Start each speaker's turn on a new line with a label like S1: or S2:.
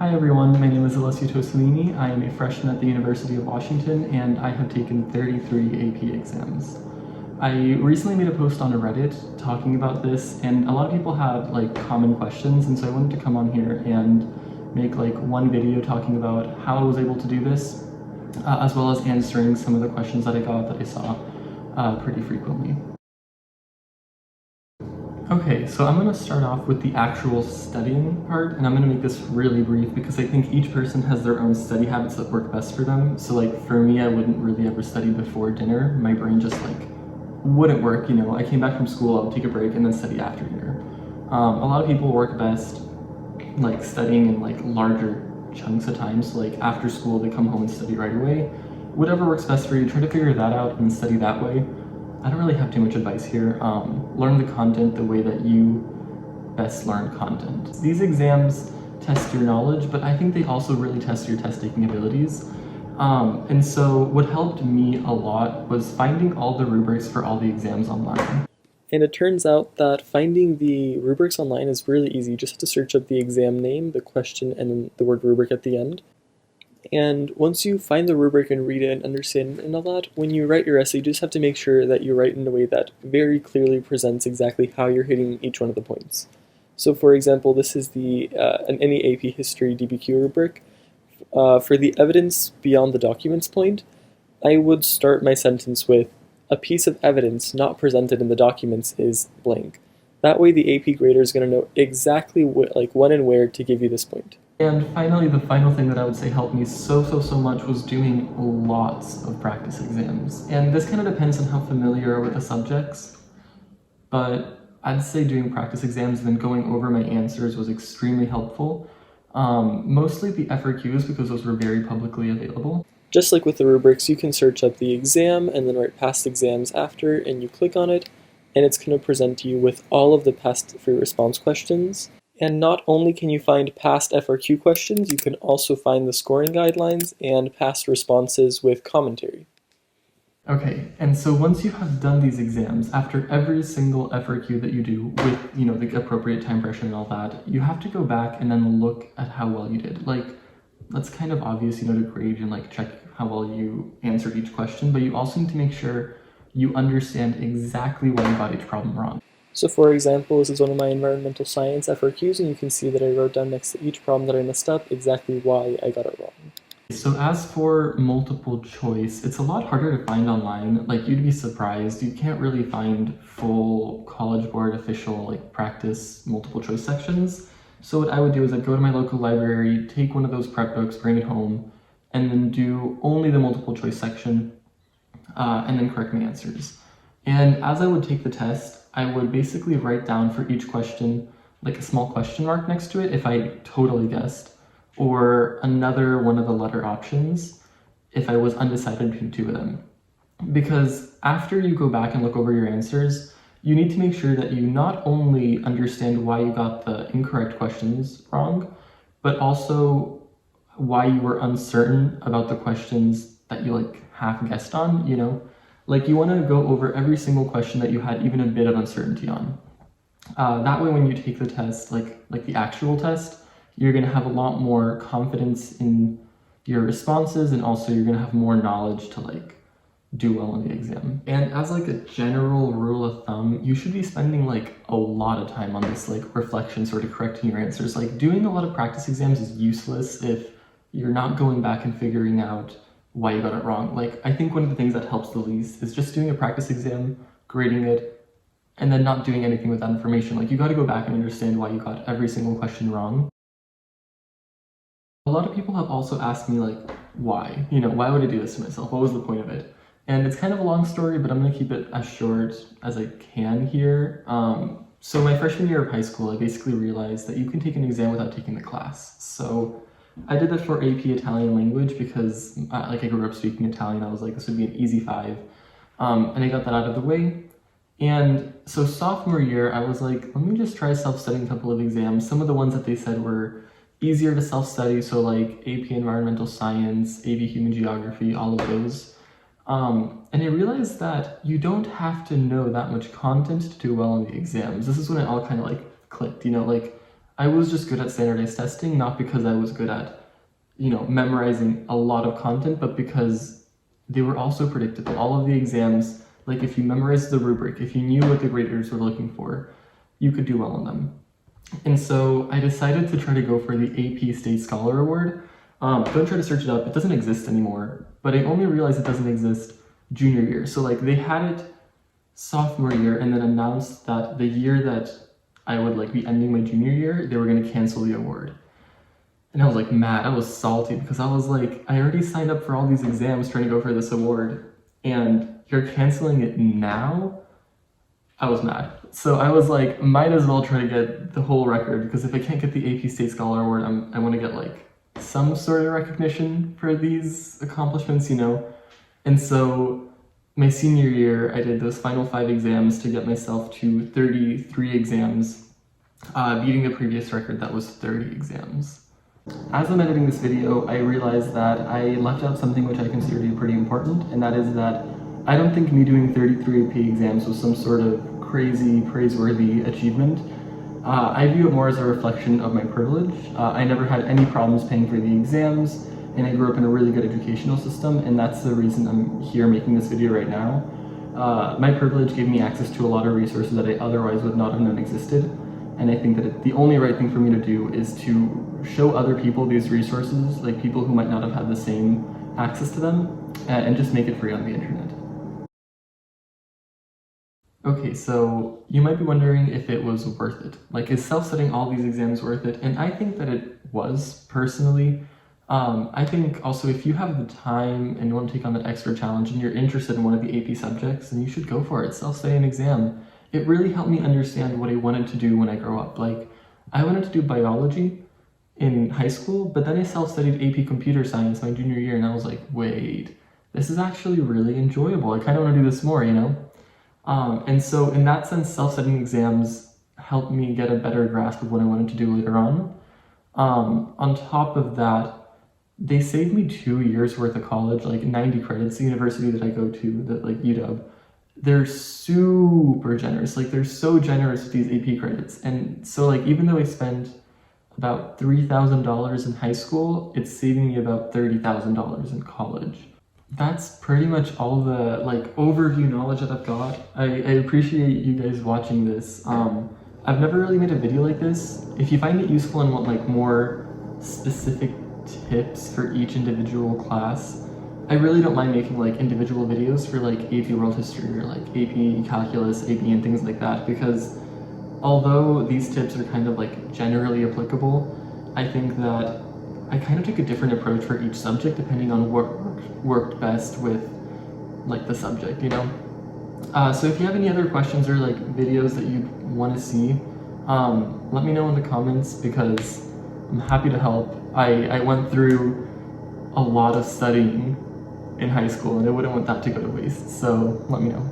S1: Hi everyone, my name is Alessio Tossolini. I am a freshman at the University of Washington and I have taken 33 AP exams. I recently made a post on Reddit talking about this, and a lot of people have common questions, and so I wanted to come on here and make one video talking about how I was able to do this, as well as answering some of the questions that I got that I saw pretty frequently. Okay, so I'm going to start off with the actual studying part, and I'm going to make this really brief because I think each person has their own study habits that work best for them. So for me, I wouldn't really ever study before dinner. My brain just wouldn't work, you know. I came back from school, I would take a break and then study after dinner. A lot of people work best studying in larger chunks of time, so after school they come home and study right away. Whatever works best for you, try to figure that out and study that way. I don't really have too much advice here. Learn the content the way that you best learn content. These exams test your knowledge, but I think they also really test your test-taking abilities. And so what helped me a lot was finding all the rubrics for all the exams online.
S2: And it turns out that finding the rubrics online is really easy. You just have to search up the exam name, the question, and then the word rubric at the end. And once you find the rubric and read it and understand and all that, when you write your essay, you just have to make sure that you write in a way that very clearly presents exactly how you're hitting each one of the points. So for example, this is an any AP History DBQ rubric. For the evidence beyond the documents point, I would start my sentence with, a piece of evidence not presented in the documents is blank. That way the AP grader is going to know exactly when and where to give you this point.
S1: And finally, the final thing that I would say helped me so much was doing lots of practice exams. And this kind of depends on how familiar you are with the subjects, but I'd say doing practice exams and then going over my answers was extremely helpful. Mostly the FRQs, because those were very publicly available.
S2: Just like with the rubrics, you can search up the exam and then write past exams after, and you click on it, and it's going to present you with all of the past free response questions. And not only can you find past FRQ questions, you can also find the scoring guidelines and past responses with commentary.
S1: Okay, and so once you have done these exams, after every single FRQ that you do with, the appropriate time pressure and all that, you have to go back and then look at how well you did. That's kind of obvious, to grade and check how well you answered each question, but you also need to make sure you understand exactly why you got each problem wrong.
S2: So for example, this is one of my environmental science FRQs, and you can see that I wrote down next to each problem that I messed up exactly why I got it wrong.
S1: So as for multiple choice, it's a lot harder to find online. You'd be surprised. You can't really find full College Board official practice multiple choice sections. So what I would do is I'd go to my local library, take one of those prep books, bring it home, and then do only the multiple choice section, and then correct my answers. And as I would take the test, I would basically write down for each question a small question mark next to it if I totally guessed, or another one of the letter options if I was undecided between two of them. Because after you go back and look over your answers, you need to make sure that you not only understand why you got the incorrect questions wrong, but also why you were uncertain about the questions that you half guessed on, you want to go over every single question that you had even a bit of uncertainty on. That way when you take the test, the actual test, you're going to have a lot more confidence in your responses, and also you're going to have more knowledge to do well in the exam. And as a general rule of thumb, you should be spending a lot of time on this reflection, sort of correcting your answers. Doing a lot of practice exams is useless if you're not going back and figuring out why you got it wrong. I think one of the things that helps the least is just doing a practice exam, grading it, and then not doing anything with that information. You got to go back and understand why you got every single question wrong. A lot of people have also asked me why? Why would I do this to myself? What was the point of it? And it's kind of a long story, but I'm going to keep it as short as I can here. So my freshman year of high school, I basically realized that you can take an exam without taking the class. So I did that for AP Italian language because I grew up speaking Italian. I was this would be an easy 5. And I got that out of the way. And so sophomore year, I was let me just try self-studying a couple of exams. Some of the ones that they said were easier to self-study, so AP Environmental Science, AP Human Geography, all of those. And I realized that you don't have to know that much content to do well in the exams. This is when it all kind of clicked, I was just good at standardized testing, not because I was good at, memorizing a lot of content, but because they were also predictable. All of the exams, like if you memorized the rubric, if you knew what the graders were looking for, you could do well on them. And so I decided to try to go for the AP State Scholar Award. Don't try to search it up, it doesn't exist anymore, but I only realized it doesn't exist junior year. So like they had it sophomore year and then announced that the year that I would like be ending my junior year, they were going to cancel the award. And I was like mad, I was salty because I was like, I already signed up for all these exams trying to go for this award and you're canceling it now? I was mad. So I was like, might as well try to get the whole record because if I can't get the AP State Scholar Award, I want to get like some sort of recognition for these accomplishments, And so my senior year, I did those final 5 exams to get myself to 33 exams, beating the previous record that was 30 exams. As I'm editing this video, I realized that I left out something which I consider to be pretty important, and that is that I don't think me doing 33 AP exams was some sort of crazy, praiseworthy achievement. I view it more as a reflection of my privilege. I never had any problems paying for the exams, and I grew up in a really good educational system, and that's the reason I'm here making this video right now. My privilege gave me access to a lot of resources that I otherwise would not have known existed, and I think that the only right thing for me to do is to show other people these resources, like people who might not have had the same access to them, and just make it free on the internet. Okay, so you might be wondering if it was worth it. Like, is self-studying all these exams worth it? And I think that it was, personally. I think also if you have the time and you want to take on that extra challenge and you're interested in one of the AP subjects, then you should go for it. Self-study an exam. It really helped me understand what I wanted to do when I grow up. Like, I wanted to do biology in high school, but then I self-studied AP Computer Science my junior year, and I was like, wait, this is actually really enjoyable. I kind of want to do this more, And so in that sense, self-studying exams helped me get a better grasp of what I wanted to do later on. On top of that, they saved me 2 years worth of college, like 90 credits. The university that I go to, like UW, they're super generous. Like they're so generous with these AP credits. And so like even though I spent about $3,000 in high school, it's saving me about $30,000 in college. That's pretty much all the like overview knowledge that I've got. I appreciate you guys watching this. I've never really made a video like this. If you find it useful and want like more specific tips for each individual class, I really don't mind making like individual videos for like AP World History or like AP Calculus, AP and things like that, because although these tips are kind of like generally applicable, I think that I kind of took a different approach for each subject depending on what worked best with like the subject, So if you have any other questions or like videos that you want to see, let me know in the comments because I'm happy to help. I went through a lot of studying in high school and I wouldn't want that to go to waste, so let me know.